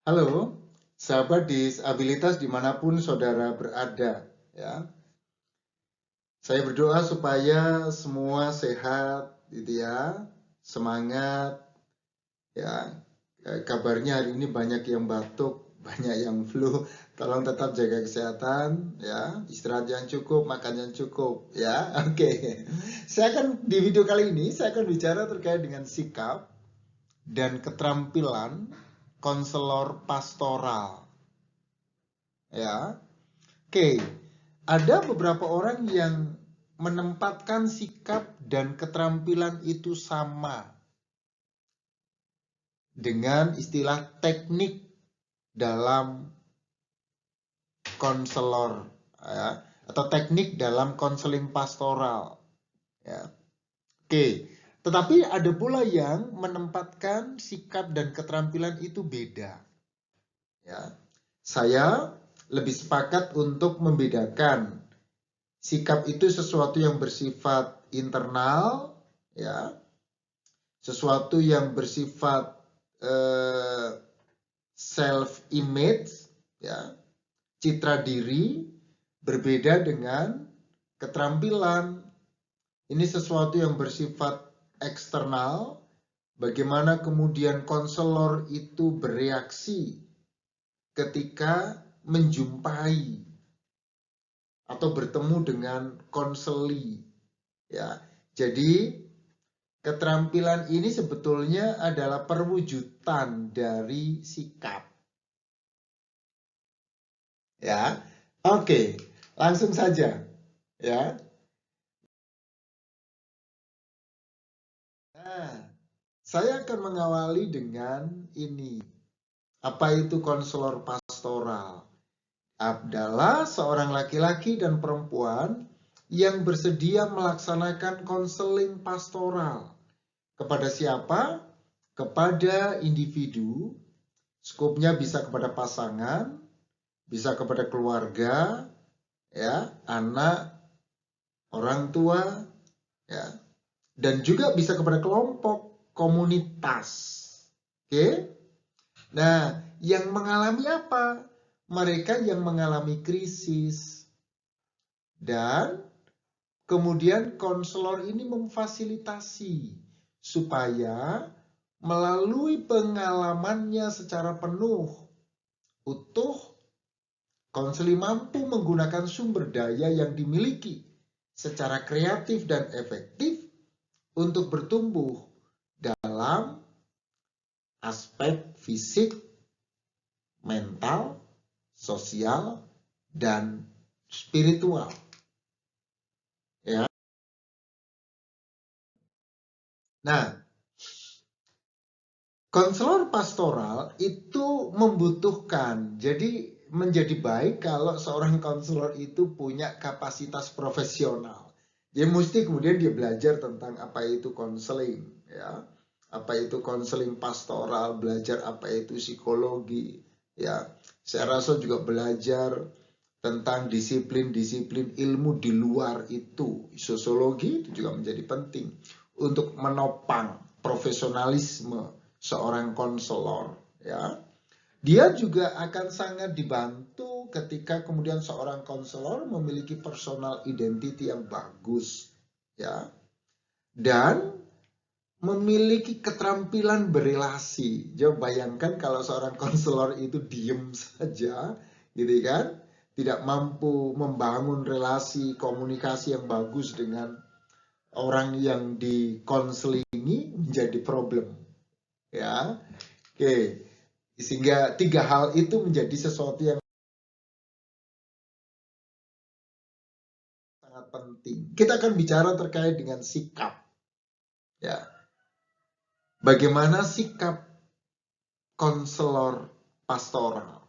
Halo, sahabat disabilitas dimanapun saudara berada, ya. Saya berdoa supaya semua sehat, gitu ya, semangat, ya. Kabarnya hari ini banyak yang batuk, banyak yang flu. Tolong tetap jaga kesehatan, ya. Istirahat yang cukup, makan yang cukup, ya. Oke. Di video kali ini saya akan bicara terkait dengan sikap dan keterampilan konselor pastoral, ya. Oke, ada beberapa orang yang menempatkan sikap dan keterampilan itu sama dengan istilah teknik dalam konselor, ya, atau teknik dalam konseling pastoral, ya. Oke, tetapi ada pula yang menempatkan sikap dan keterampilan itu beda, ya. Saya lebih sepakat untuk membedakan sikap itu sesuatu yang bersifat internal, ya, sesuatu yang bersifat self image, ya, citra diri, berbeda dengan keterampilan. Ini sesuatu yang bersifat eksternal, bagaimana kemudian konselor itu bereaksi ketika menjumpai atau bertemu dengan konseli, ya. Jadi keterampilan ini sebetulnya adalah perwujudan dari sikap, ya. Oke, langsung saja, ya. Nah, saya akan mengawali dengan ini. Apa itu konselor pastoral? Adalah seorang laki-laki dan perempuan yang bersedia melaksanakan konseling pastoral. Kepada siapa? Kepada individu. Skopnya bisa kepada pasangan, bisa kepada keluarga, ya, anak, orang tua, ya, dan juga bisa kepada kelompok, komunitas. Oke? Nah, yang mengalami apa? Mereka yang mengalami krisis. Dan kemudian konselor ini memfasilitasi supaya melalui pengalamannya secara penuh, utuh, konseling mampu menggunakan sumber daya yang dimiliki secara kreatif dan efektif untuk bertumbuh dalam aspek fisik, mental, sosial, dan spiritual. Ya. Nah, konselor pastoral itu membutuhkan, jadi menjadi baik kalau seorang konselor itu punya kapasitas profesional. Dia mesti kemudian dia belajar tentang apa itu konseling, ya, apa itu konseling pastoral, belajar apa itu psikologi, ya. Saya rasa juga belajar tentang disiplin-disiplin ilmu di luar itu, sosiologi itu juga menjadi penting untuk menopang profesionalisme seorang konselor, ya. Dia juga akan sangat dibantu ketika kemudian seorang konselor memiliki personal identity yang bagus, ya, dan memiliki keterampilan berelasi. Coba bayangkan kalau seorang konselor itu diem saja, gitu kan, tidak mampu membangun relasi komunikasi yang bagus dengan orang yang dikonselingi, menjadi problem, ya. Oke, sehingga tiga hal itu menjadi sesuatu yang sangat penting. Kita akan bicara terkait dengan sikap, ya. Bagaimana sikap konselor pastoral?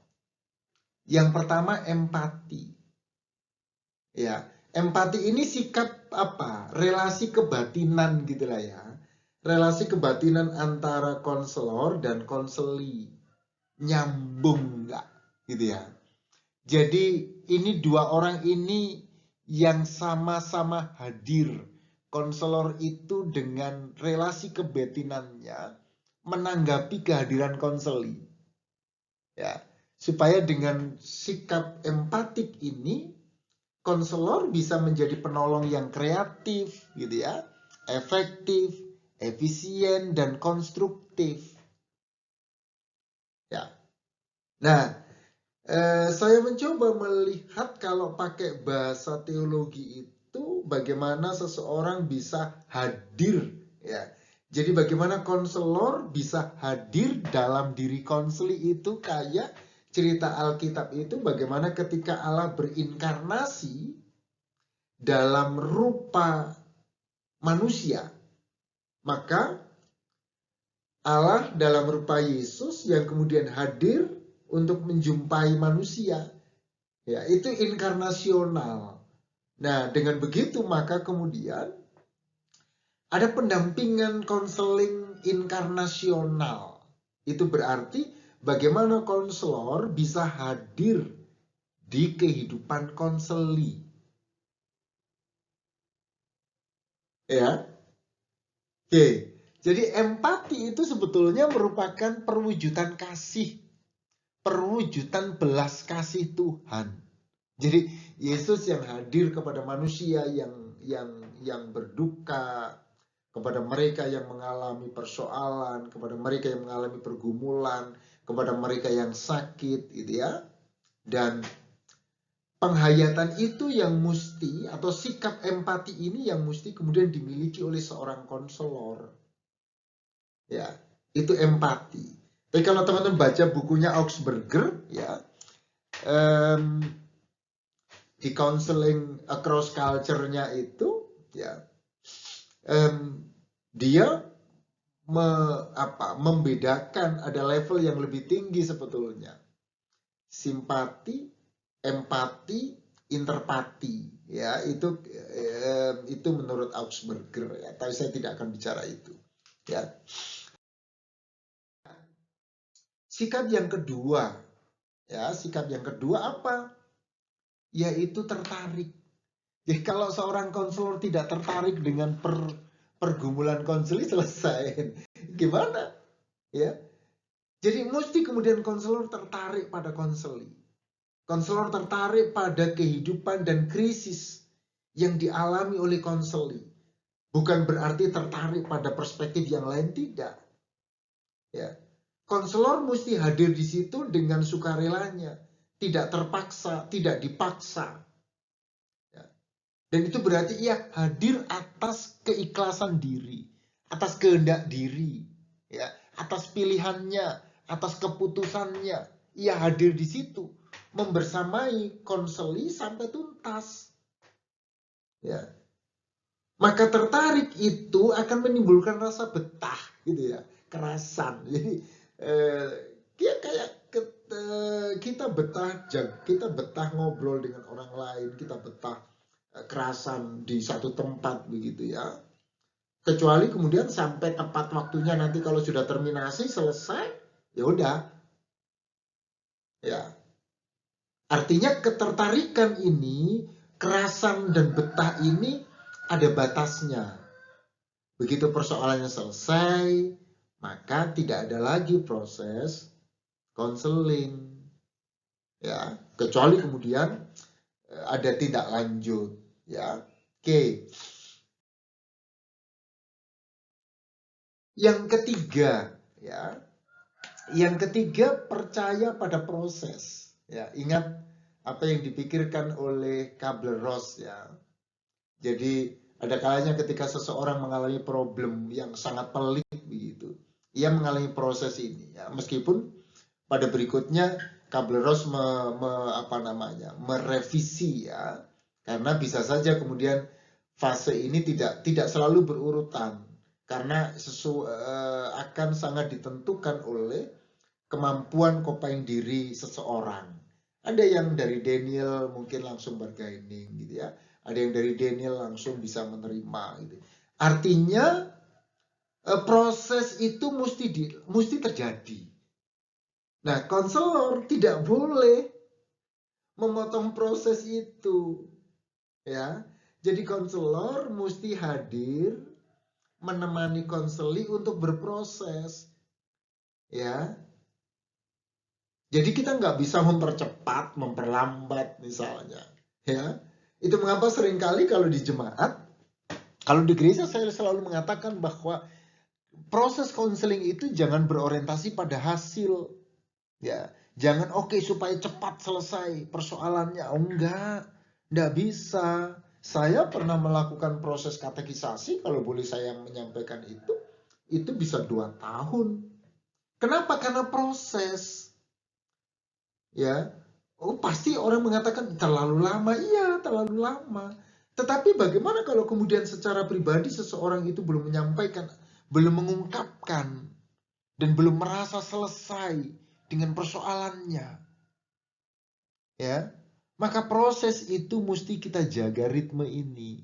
Yang pertama empati, ya. Empati ini sikap apa? Relasi kebatinan gitulah, ya. Relasi kebatinan antara konselor dan konseli. Nyambung nggak? Gitu ya. Jadi ini dua orang ini yang sama-sama hadir. Konselor itu dengan relasi kebatinannya menanggapi kehadiran konseli. ya, supaya dengan sikap empatik ini konselor bisa menjadi penolong yang kreatif gitu ya, efektif, efisien dan konstruktif ya. Nah, saya mencoba melihat kalau pakai bahasa teologi itu bagaimana seseorang bisa hadir ya. Jadi bagaimana konselor bisa hadir dalam diri konseli itu kayak cerita Alkitab itu bagaimana ketika Allah berinkarnasi dalam rupa manusia, maka Allah dalam rupa Yesus yang kemudian hadir untuk menjumpai manusia. Ya, itu inkarnasional. Nah, dengan begitu maka kemudian ada pendampingan konseling inkarnasional. Itu berarti bagaimana konselor bisa hadir di kehidupan konseli. Ya. Oke. Jadi empati itu sebetulnya merupakan perwujudan kasih, perwujudan belas kasih Tuhan. Jadi Yesus yang hadir kepada manusia yang berduka, kepada mereka yang mengalami persoalan, kepada mereka yang mengalami pergumulan, kepada mereka yang sakit, gitu ya. Dan penghayatan itu yang mesti, atau sikap empati ini yang mesti kemudian dimiliki oleh seorang konselor. Ya, itu empati. Tapi kalau teman-teman baca bukunya Augsburger, ya, di counseling across culture-nya itu, ya, dia membedakan ada level yang lebih tinggi sebetulnya. Simpati, empati, interpati, ya, itu menurut Augsburger, ya. Tapi saya tidak akan bicara itu, ya. Sikap yang kedua, ya, sikap yang kedua apa? Yaitu tertarik. Jadi kalau seorang konselor tidak tertarik dengan pergumulan konseli, selesai. Gimana? Ya. Jadi mesti kemudian konselor tertarik pada konseli. Konselor tertarik pada kehidupan dan krisis yang dialami oleh konseli. Bukan berarti tertarik pada perspektif yang lain, tidak. Ya. Konselor mesti hadir di situ dengan sukarelanya, tidak terpaksa, tidak dipaksa. Ya. Dan itu berarti ia hadir atas keikhlasan diri, atas kehendak diri, ya, atas pilihannya, atas keputusannya. Ia hadir di situ, membersamai konseli sampai tuntas. Ya. Maka tertarik itu akan menimbulkan rasa betah, gitu ya, kerasan. Jadi dia kayak kita betah ngobrol dengan orang lain, kita betah kerasan di satu tempat begitu ya. Kecuali kemudian sampai tepat waktunya nanti kalau sudah terminasi selesai, ya udah. Ya. Artinya ketertarikan ini, kerasan dan betah ini ada batasnya. Begitu persoalannya selesai, maka tidak ada lagi proses konseling. Ya, kecuali kemudian ada tindak lanjut, ya. Oke. Yang ketiga, ya. Yang ketiga, percaya pada proses. Ya, ingat apa yang dipikirkan oleh Kubler-Ross, ya. Jadi ada kalanya ketika seseorang mengalami problem yang sangat pelik begitu, ia mengalami proses ini, ya. Meskipun pada berikutnya Kubler-Ross merevisi, ya, karena bisa saja kemudian fase ini tidak selalu berurutan, karena akan sangat ditentukan oleh kemampuan coping diri seseorang. Ada yang dari Daniel mungkin langsung bargaining gitu ya. Ada yang dari Daniel langsung bisa menerima gitu. Artinya proses itu mesti terjadi. Nah, konselor tidak boleh memotong proses itu. Ya. Jadi konselor mesti hadir menemani konseli untuk berproses. Ya. Jadi kita nggak bisa mempercepat, memperlambat misalnya. Ya, itu mengapa seringkali kalau di jemaat, kalau di gereja saya selalu mengatakan bahwa proses konseling itu jangan berorientasi pada hasil. Ya, jangan oke supaya cepat selesai persoalannya. Oh, enggak bisa. Saya pernah melakukan proses katekisasi, kalau boleh saya menyampaikan itu bisa 2 tahun. Kenapa? Karena proses. Ya, oh pasti orang mengatakan terlalu lama. Iya, terlalu lama. Tetapi bagaimana kalau kemudian secara pribadi seseorang itu belum menyampaikan, belum mengungkapkan, dan belum merasa selesai dengan persoalannya, ya, maka proses itu mesti kita jaga ritme ini,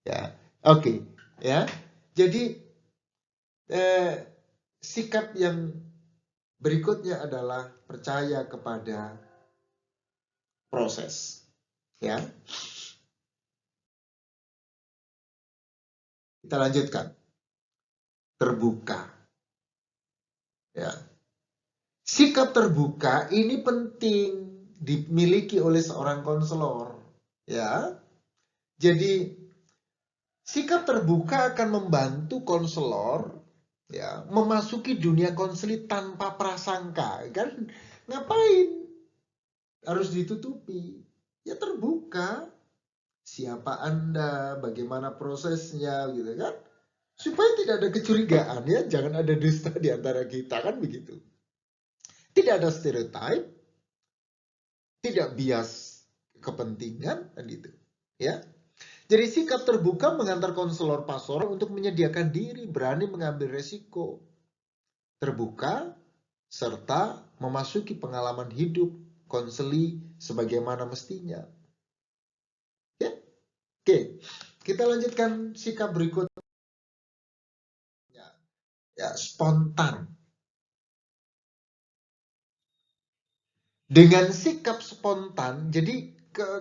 ya, oke, ya. Jadi sikap yang berikutnya adalah percaya kepada proses, ya. Kita lanjutkan, terbuka, ya. Sikap terbuka ini penting dimiliki oleh seorang konselor, ya. Jadi sikap terbuka akan membantu konselor, ya, memasuki dunia konseling tanpa prasangka. Kan ngapain harus ditutupi? Ya terbuka. Siapa Anda, bagaimana prosesnya, gitu kan? Supaya tidak ada kecurigaan, ya, jangan ada dusta di antara kita, kan begitu. Tidak ada stereotip, tidak bias kepentingan, kan gitu, ya. Jadi sikap terbuka mengantar konselor pastoral untuk menyediakan diri, berani mengambil resiko, terbuka, serta memasuki pengalaman hidup konseli sebagaimana mestinya. Ya, oke. Kita lanjutkan sikap berikutnya, ya, spontan. Dengan sikap spontan, jadi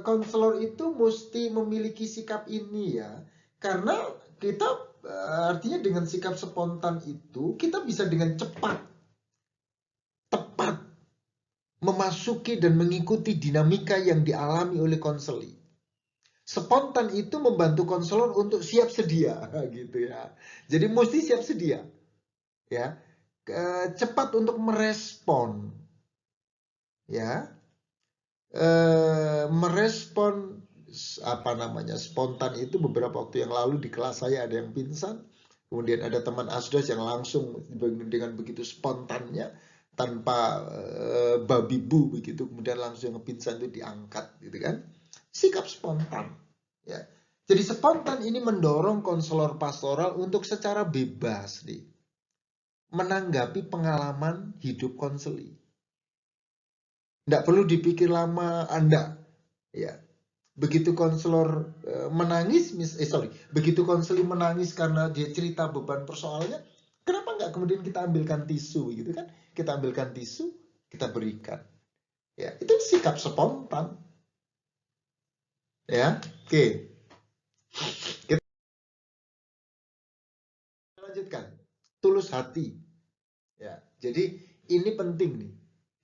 konselor itu mesti memiliki sikap ini, ya, karena kita artinya dengan sikap spontan itu kita bisa dengan cepat, tepat memasuki dan mengikuti dinamika yang dialami oleh konseli. Spontan itu membantu konselor untuk siap sedia, gitu ya. Jadi mesti siap sedia, ya, cepat untuk merespon, ya, merespon apa namanya spontan itu. Beberapa waktu yang lalu di kelas saya ada yang pingsan, kemudian ada teman asdos yang langsung dengan begitu spontannya tanpa babi bu begitu, kemudian langsung pingsan itu diangkat, gitu kan. Sikap spontan, ya. Jadi spontan ini mendorong konselor pastoral untuk secara bebas nih menanggapi pengalaman hidup konseli. Tidak perlu dipikir lama Anda, ya. Begitu konselor menangis, begitu konseli menangis karena dia cerita beban persoalannya, kenapa nggak kemudian kita ambilkan tisu, gitu kan? Kita ambilkan tisu, kita berikan, ya. Itu sikap spontan, ya. Oke, kita lanjutkan, tulus hati, ya. Jadi ini penting nih.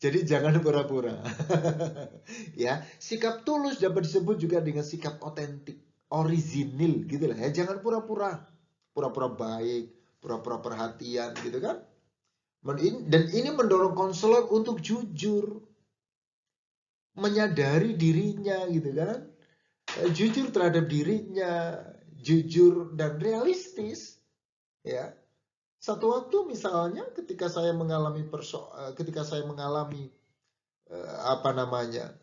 Jadi jangan pura-pura. Ya, sikap tulus dapat disebut juga dengan sikap otentik, orisinil, gitu lah ya. Jangan pura-pura, pura-pura baik, pura-pura perhatian, gitu kan. Dan ini mendorong konselor untuk jujur, menyadari dirinya, gitu kan. Jujur terhadap dirinya, jujur dan realistis, ya. Satu waktu misalnya ketika saya mengalami apa namanya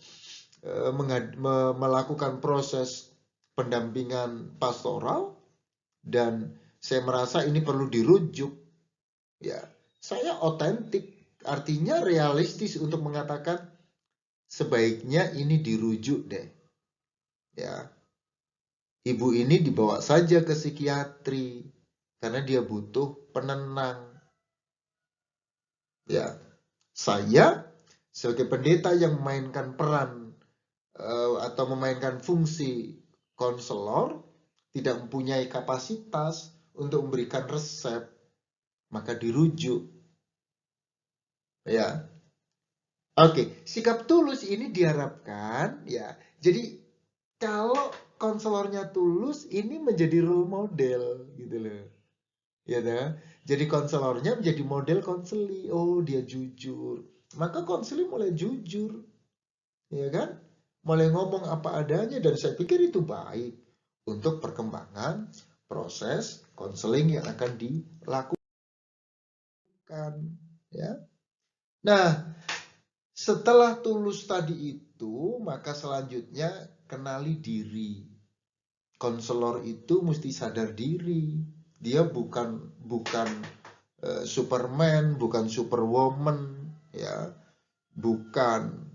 melakukan proses pendampingan pastoral dan saya merasa ini perlu dirujuk, ya, saya otentik, artinya realistis untuk mengatakan sebaiknya ini dirujuk deh, ya. Ibu ini dibawa saja ke psikiatri karena dia butuh penenang, ya. Saya sebagai pendeta yang memainkan peran atau memainkan fungsi konselor tidak mempunyai kapasitas untuk memberikan resep, maka dirujuk, ya. Oke, sikap tulus ini diharapkan ya. Jadi kalau konselornya tulus, ini menjadi role model gitu loh. Ya dah. Jadi konselornya menjadi model konseli. Oh, dia jujur. Maka konseli mulai jujur, ya kan? Mulai ngomong apa adanya dan saya pikir itu baik untuk perkembangan proses konseling yang akan dilakukan, ya. Nah, setelah tulus tadi itu, maka selanjutnya kenali diri. Konselor itu mesti sadar diri. Dia bukan Superman, bukan Superwoman, ya, bukan.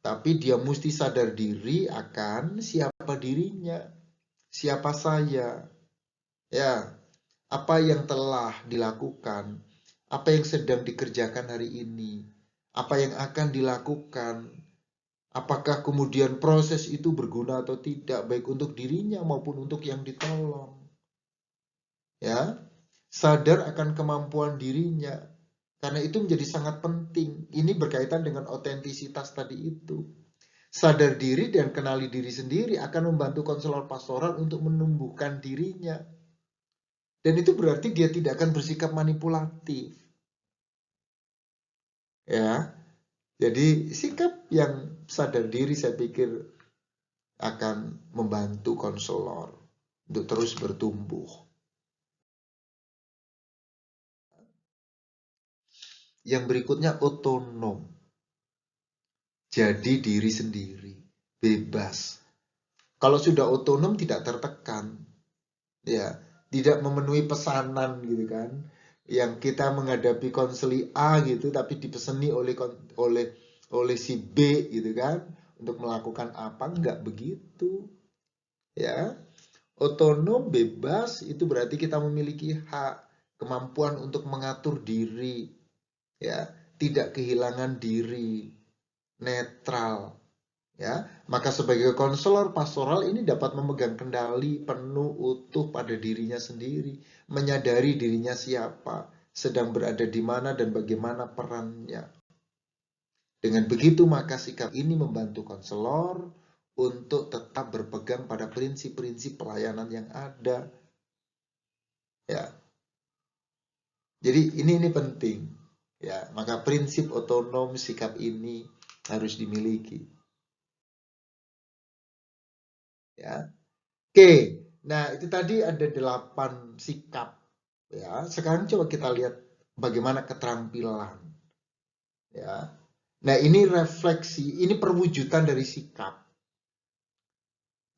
Tapi dia mesti sadar diri akan siapa dirinya, siapa saya, ya, apa yang telah dilakukan, apa yang sedang dikerjakan hari ini, apa yang akan dilakukan, apakah kemudian proses itu berguna atau tidak, baik untuk dirinya maupun untuk yang ditolong. Ya, sadar akan kemampuan dirinya, karena itu menjadi sangat penting. Ini berkaitan dengan otentisitas tadi itu. Sadar diri dan kenali diri sendiri akan membantu konselor pastoral untuk menumbuhkan dirinya. Dan itu berarti dia tidak akan bersikap manipulatif. Ya, jadi sikap yang sadar diri saya pikir akan membantu konselor untuk terus bertumbuh. Yang berikutnya otonom. Jadi diri sendiri, bebas. Kalau sudah otonom tidak tertekan, ya, tidak memenuhi pesanan gitu kan. Yang kita menghadapi konseli A gitu, tapi dipeseni oleh si B gitu kan, untuk melakukan apa, enggak begitu. Ya, otonom, bebas itu berarti kita memiliki hak, kemampuan untuk mengatur diri, ya, tidak kehilangan diri, netral. Ya, maka sebagai konselor pastoral ini dapat memegang kendali penuh utuh pada dirinya sendiri, menyadari dirinya siapa, sedang berada di mana dan bagaimana perannya. Dengan begitu maka sikap ini membantu konselor untuk tetap berpegang pada prinsip-prinsip pelayanan yang ada. Ya. Jadi ini penting. Ya, maka prinsip otonom sikap ini harus dimiliki. Ya. Oke, nah itu tadi ada 8 sikap. Ya, sekarang coba kita lihat bagaimana keterampilan. Ya, nah ini refleksi, ini perwujudan dari sikap.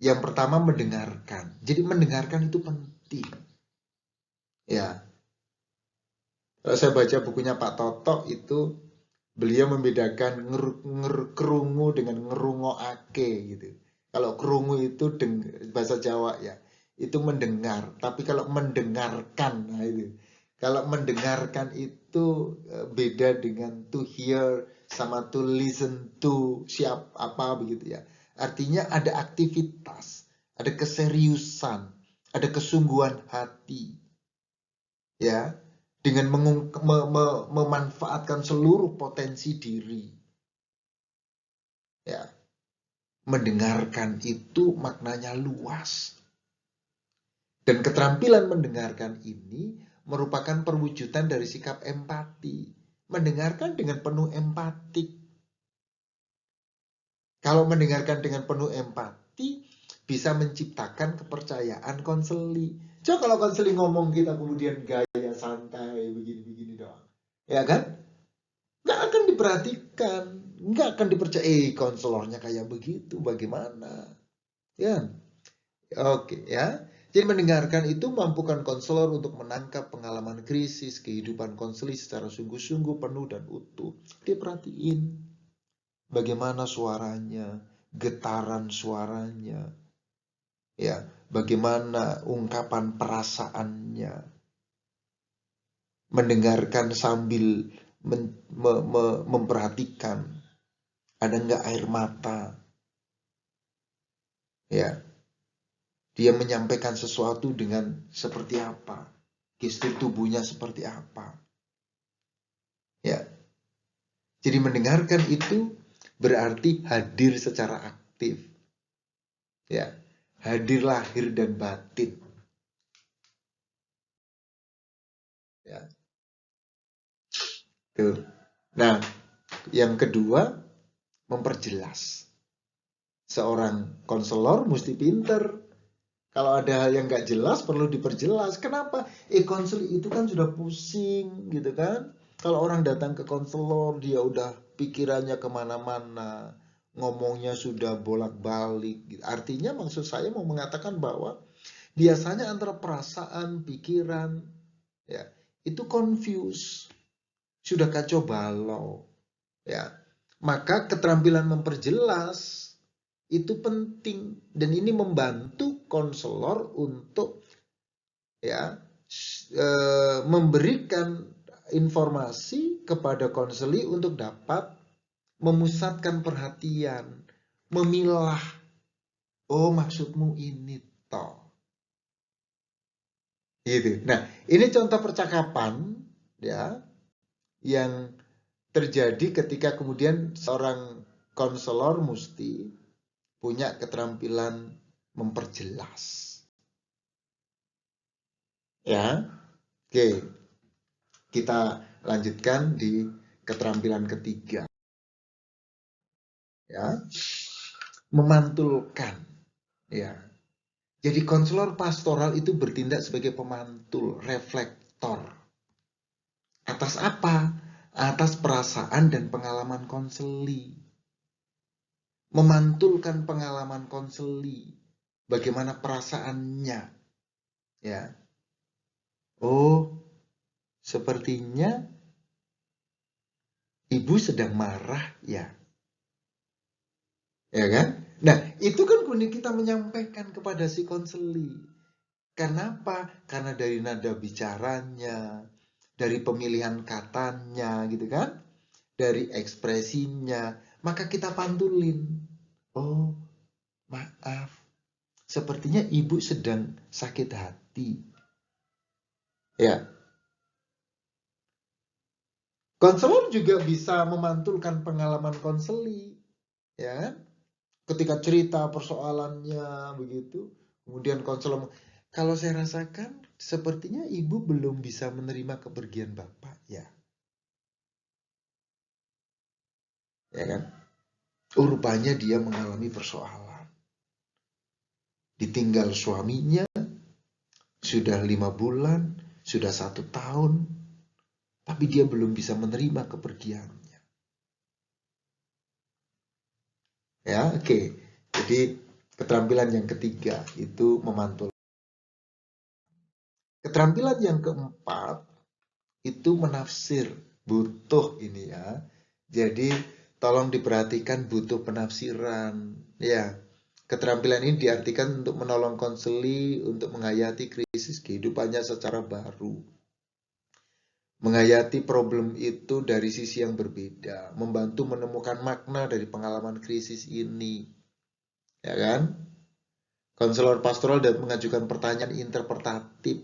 Yang pertama mendengarkan. Jadi mendengarkan itu penting. Ya, kalau saya baca bukunya Pak Toto itu beliau membedakan kerungu dengan ngerungoake gitu. Kalau kerungu itu bahasa Jawa ya, itu mendengar. Tapi kalau mendengarkan, nah itu. Kalau mendengarkan itu beda dengan to hear sama to listen to apa begitu ya. Artinya ada aktivitas, ada keseriusan, ada kesungguhan hati. Ya, dengan memanfaatkan seluruh potensi diri. Ya, mendengarkan itu maknanya luas. Dan keterampilan mendengarkan ini merupakan perwujudan dari sikap empati. Mendengarkan dengan penuh empatik. Kalau mendengarkan dengan penuh empati, bisa menciptakan kepercayaan konseli. Coba kalau konseli ngomong kita kemudian gaya santai begini-begini doang. Ya kan? Nggak akan diperhatikan, nggak akan dipercayai konselornya kayak begitu, bagaimana? Ya, oke ya. Jadi mendengarkan itu mampukan konselor untuk menangkap pengalaman krisis, kehidupan konseli secara sungguh-sungguh, penuh dan utuh. Dia perhatiin bagaimana suaranya, getaran suaranya, ya, bagaimana ungkapan perasaannya. Mendengarkan sambil memperhatikan ada nggak air mata, ya, dia menyampaikan sesuatu dengan seperti apa, gestur tubuhnya seperti apa, ya. Jadi mendengarkan itu berarti hadir secara aktif. Ya, hadir lahir dan batin. Ya. Tuh. Nah, yang kedua, memperjelas. Seorang konselor mesti pinter. Kalau ada hal yang nggak jelas perlu diperjelas. Kenapa? Konseling itu kan sudah pusing gitu kan. Kalau orang datang ke konselor dia udah pikirannya kemana-mana, ngomongnya sudah bolak-balik. Artinya maksud saya mau mengatakan bahwa biasanya antara perasaan, pikiran, ya itu confuse, sudah kacau balau, ya. Maka keterampilan memperjelas itu penting dan ini membantu konselor untuk ya memberikan informasi kepada konseli untuk dapat memusatkan perhatian, memilah, oh maksudmu ini toh. Gitu. Nah, ini contoh percakapan ya yang terjadi ketika kemudian seorang konselor mesti punya keterampilan memperjelas. Ya, oke. Kita lanjutkan di keterampilan ketiga. Ya, memantulkan. Ya, jadi konselor pastoral itu bertindak sebagai pemantul, reflektor. Atas apa? Atas perasaan dan pengalaman konseli. Memantulkan pengalaman konseli. Bagaimana perasaannya. Ya. Oh, sepertinya ibu sedang marah ya. Ya kan? Nah, itu kan kemudian kita menyampaikan kepada si konseli. Kenapa? Karena dari nada bicaranya, dari pemilihan katanya gitu kan, dari ekspresinya, maka kita pantulin. Oh, maaf, sepertinya ibu sedang sakit hati. Ya, konselor juga bisa memantulkan pengalaman konseli, ya kan? Ketika cerita persoalannya begitu, kemudian konselor, kalau saya rasakan sepertinya ibu belum bisa menerima kepergian bapak, ya, ya kan? Oh, rupanya dia mengalami persoalan. Ditinggal suaminya, sudah 5 bulan, sudah 1 tahun, tapi dia belum bisa menerima kepergiannya. Ya, oke. Jadi keterampilan yang ketiga itu memantul. Keterampilan yang keempat itu menafsir, butuh ini ya. Jadi tolong diperhatikan, butuh penafsiran. Ya, keterampilan ini diartikan untuk menolong konseli untuk menghayati krisis kehidupannya secara baru. Menghayati problem itu dari sisi yang berbeda, membantu menemukan makna dari pengalaman krisis ini. Ya kan? Konselor pastoral dan mengajukan pertanyaan interpretatif.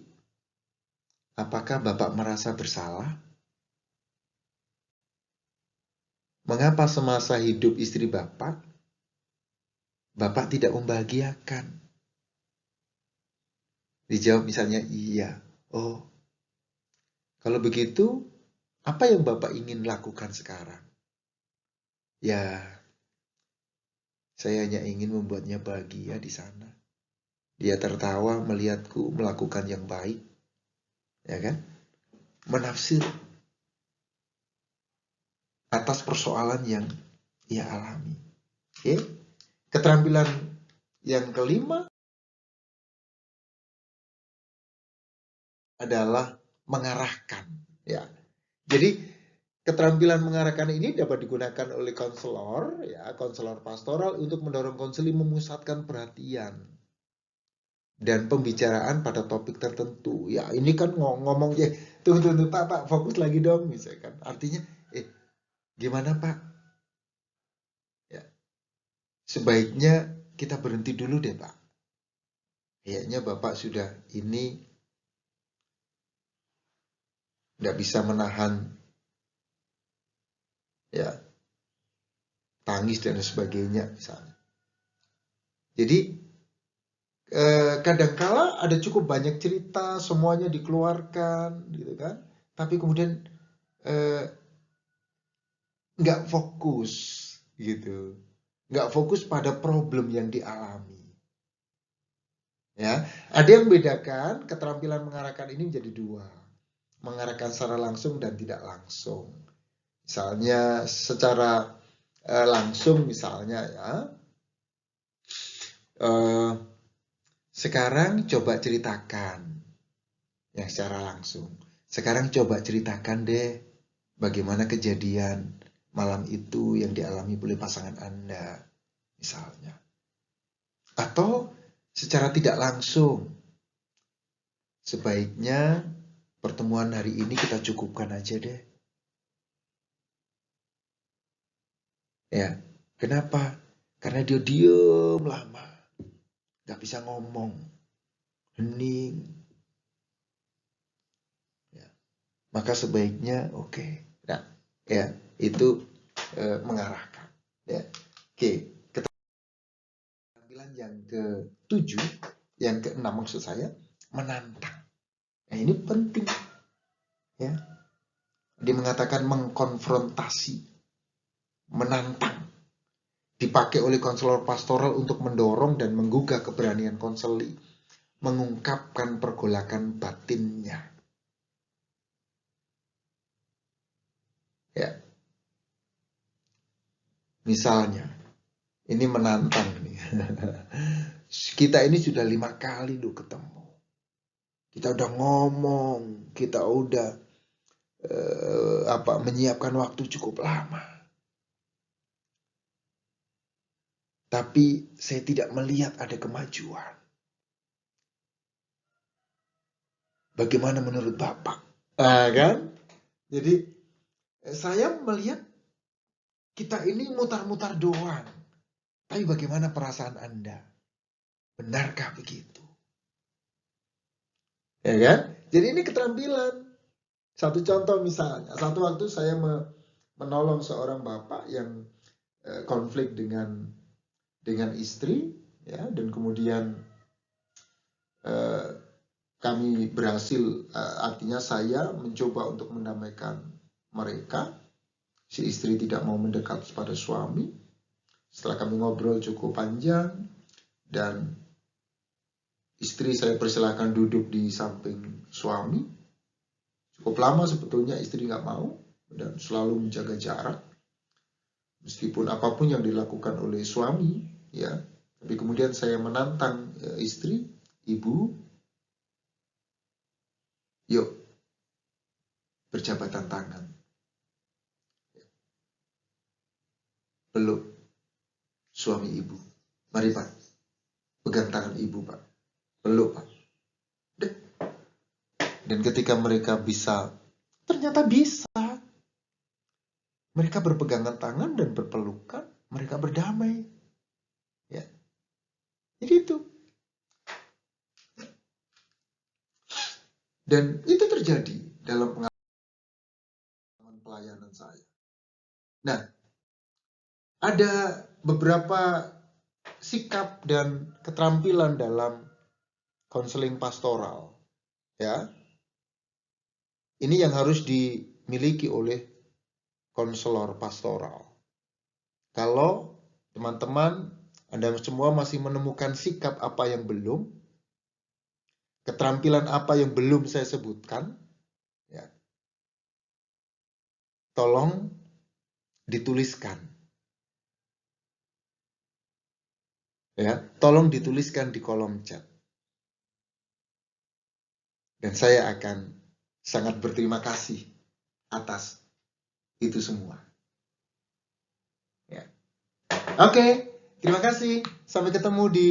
Apakah Bapak merasa bersalah? Mengapa semasa hidup istri Bapak tidak membahagiakan? Dijawab misalnya iya. Oh, kalau begitu, apa yang Bapak ingin lakukan sekarang? Ya, saya hanya ingin membuatnya bahagia di sana. Dia tertawa melihatku melakukan yang baik. Ya kan? Menafsir atas persoalan yang ia alami. Oke? Keterampilan yang kelima adalah mengarahkan. Ya, jadi keterampilan mengarahkan ini dapat digunakan oleh konselor, ya, konselor pastoral untuk mendorong konseli memusatkan perhatian dan pembicaraan pada topik tertentu. Ya, ini kan ngomong ya, tunggu Pak, fokus lagi dong, misalkan. Artinya, gimana Pak? Ya, sebaiknya kita berhenti dulu deh Pak. Kayaknya Bapak sudah ini nggak bisa menahan ya, tangis dan sebagainya misalnya. Jadi kadangkala ada cukup banyak cerita, semuanya dikeluarkan, gitu kan? Tapi kemudian nggak fokus, gitu, nggak fokus pada problem yang dialami. Ya, ada yang membedakan keterampilan mengarahkan ini menjadi dua, mengarahkan secara langsung dan tidak langsung. Misalnya secara langsung, misalnya ya. Sekarang coba ceritakan yang secara langsung. Sekarang coba ceritakan deh bagaimana kejadian malam itu yang dialami oleh pasangan Anda, misalnya. Atau secara tidak langsung, sebaiknya pertemuan hari ini kita cukupkan aja deh. Ya, kenapa? Karena dia diem lama, gak bisa ngomong, hening. Ya, maka sebaiknya oke. Nah, ya itu mengarahkan. Ya, oke. Keterampilan yang ke-7, yang ke-6 maksud saya, menantang. Nah, ini penting. Ya, dia mengatakan mengkonfrontasi, menantang. Dipakai oleh konselor pastoral untuk mendorong dan menggugah keberanian konseli, mengungkapkan pergolakan batinnya. Ya, misalnya, ini menantang nih. Kita ini sudah 5 kali loh ketemu. Kita udah ngomong, kita udah menyiapkan waktu cukup lama. Tapi saya tidak melihat ada kemajuan. Bagaimana menurut Bapak? Kan? Jadi saya melihat kita ini mutar-mutar doang. Tapi bagaimana perasaan Anda? Benarkah begitu? Ya kan? Jadi ini keterampilan. Satu contoh misalnya, satu waktu saya menolong seorang bapak yang konflik dengan istri, ya, dan kemudian kami berhasil, artinya saya mencoba untuk mendamaikan mereka. Si istri tidak mau mendekat pada suami. Setelah kami ngobrol cukup panjang, dan istri saya persilahkan duduk di samping suami. Cukup lama sebetulnya istri nggak mau dan selalu menjaga jarak. Meskipun apapun yang dilakukan oleh suami, ya, tapi kemudian saya menantang istri, ibu, yuk berjabatan tangan, peluk suami ibu. Mari Pak, pegang tangan ibu Pak, peluk Pak. Dan ketika mereka bisa, ternyata bisa. Mereka berpegangan tangan dan berpelukan, mereka berdamai. Ya. Jadi itu. Dan itu terjadi dalam pengalaman pelayanan saya. Nah, ada beberapa sikap dan keterampilan dalam konseling pastoral, ya. Ini yang harus dimiliki oleh konselor pastoral. Kalau teman-teman, Anda semua masih menemukan sikap apa yang belum, keterampilan apa yang belum saya sebutkan, ya, tolong dituliskan. Ya, tolong dituliskan di kolom chat. Dan saya akan sangat berterima kasih atas itu semua. Ya. Oke, terima kasih. Sampai ketemu di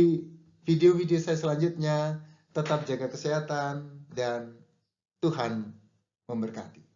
video-video saya selanjutnya. Tetap jaga kesehatan dan Tuhan memberkati.